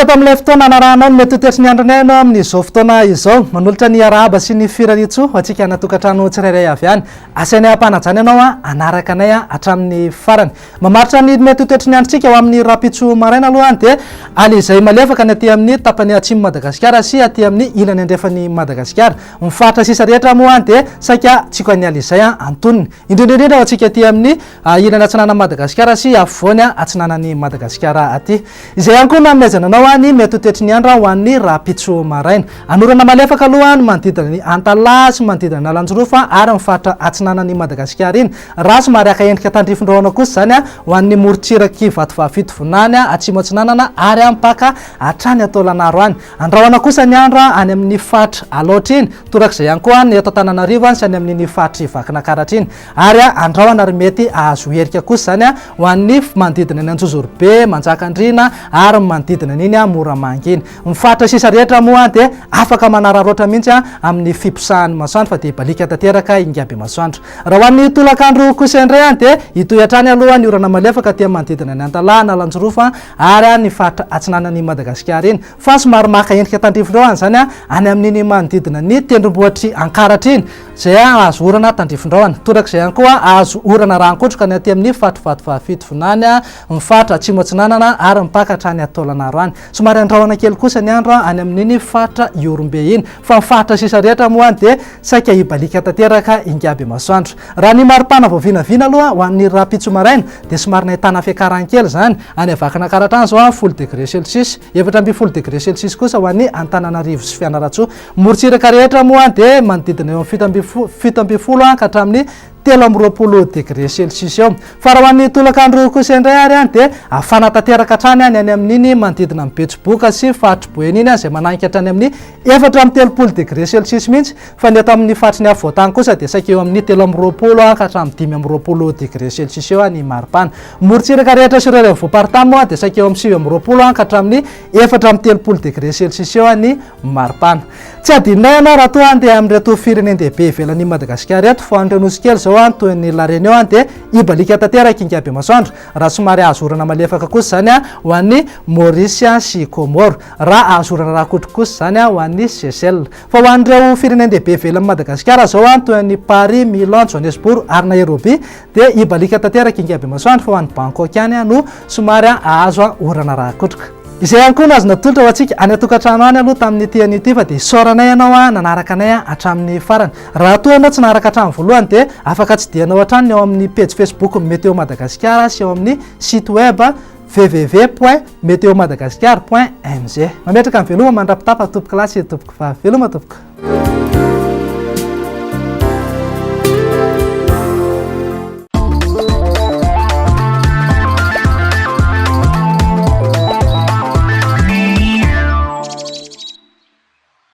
teto amin'ilay fotoana anarahanao no mety hotetry ny androny anao amin'izao fotoana izao manolotra ny arahaba sy ny firaritso ho antsika natokantrano tsirairay avy any asainay ampanajany ianao anaraka anay hatramin'ny farany mamaritra ny mety hotetry ny androntsika ho amin'ny rapitso maraina aloha any dia alizay malefaka ny aty amin'ny tapany atsimo Madagasikara sy aty amin'ny ilany andrefany Madagasikara mifatra sisa rehetra moa any dia saika tsika ny alizay antonony indrindrindrindra ho antsika aty amin'ny ilany atsinana Madagasikara sy afovoany atsinanany Madagasikara aty izay ihany koa namezana anao any mety hotetry ny andro ho an'ny rapitso maraina anorana malefaka aloha ny manodidina ny antala sy manodidina ny alanjorofa ary mifatra atsinanany Madagasikara iny raha somary aka endrika tandrifindraona kosa zany ho an'ny morotsiraky vatovavito vonany atsimo atsinanana ary ampaka hatrany atao lanaro any andrahoana kosa ny andro any amin'ny fatra aloatra iny torak'izay ihany koa ny eto Antananarivo sy any amin'ny fatra vakina karatra iny ary andrahoana ary mety ahazo herika kosa zany ho an'ny manodidina ny Anjozorobe Manjakandriana ary manodidina n'iny mora manginy mifatra sisa rehetra moa dia afaka manararoatra mihitsy amin'ny fiposahan'ny masoandro fa dia balika tanteraka ingaby masoandro raha ho an'ny tolakandro kosa indray any dia hitoy hatrany aloha ny orana malefaka tia manodidina ny Antala na Alanjorofa ary ny fatra atsinanany Madagasikara iny fa somary maka endrika tandrifindrao any zany any amin'iny manodidina ny tendrombohitry Ankaratra iny zay azo orana tandrifindraoany torak'izay ihany koa azo orana rankotroka ny aty amin'ny fatrovatovavito vonany mifatra atsimo atsinanana ary mipaka hatrany atao lanaro any somary andrahoana kely kosa ny andro any amin'iny fatra Iorombe iny fa mifatra sisa rehetra moa any dia saika hibalika tanteraka ingaby masoandro raha ny maripana voavinavina aloha ho an'ny rapitso maraina dia somary nahitana fiakarany kely zany any avakana karatra any zao 10 degré celsius 7 degré celsius kosa ho an'ny Antananarivo sy Fianaratsoa morotsiraka rehetra moa any dia manodidina eo amin'ny 17 ka hatramin'ny 3 degré celsius eo fa raha ho an'ny tolakandro kosa indray ary any dia afana tanteraka hatrany any amin'iny manodidina amin'ny Betsiboka sy Fatroboeny iny zay mananika hatrany amin'ny 4 degré celsius mihitsy fa ny eto amin'ny fatriny avoatany kosa dia saika eo amin'ny 3 ka hatramin'ny 5 degré celsius eo ny maripana morotsiraka rehetra sy ireo voaparitany moa dia saika eo amin'ny 7 ka hatramin'ny 4 degré celsius eo ny maripana tsy adinonay ianao raha toa dia amin'reto firenendehibe ivelan'ny Madagasikara eto fa andrenosy kely toy ny lareny eo dia ibalika tanteraka ingaby masoandro raha somary azo orana malefaka kosa zany ho an'ny Maurice sy Comore raha azo orana rakotra kosa zany ho an'ny Seychelles fa ho an'ireo firenendehibe ivelan'ny Madagasikara zao toy ny Paris, Milan, Johannesburg ary Nairobi dia ibalika tanteraka ingaby masoandro fa ho an'ny Bangkok any no somary azo orana rakotroka izay ihany koa no azo natolotra ho antsika any atokantrano any aloha tamin'ny tiany ity fa dia soranay ianao nanaraka anay hatramin'ny farany raha toa ianao tsy nanaraka hatramy voalohany dia afaka tsidianao hatrany eo amin'ny page Facebook Météo Madagasikara sy eo amin'ny site web www.meteomadagasikara.mg mametraka amin'ny veloma mandrapitapa tompoko lasy tompoko fa veloma tompoko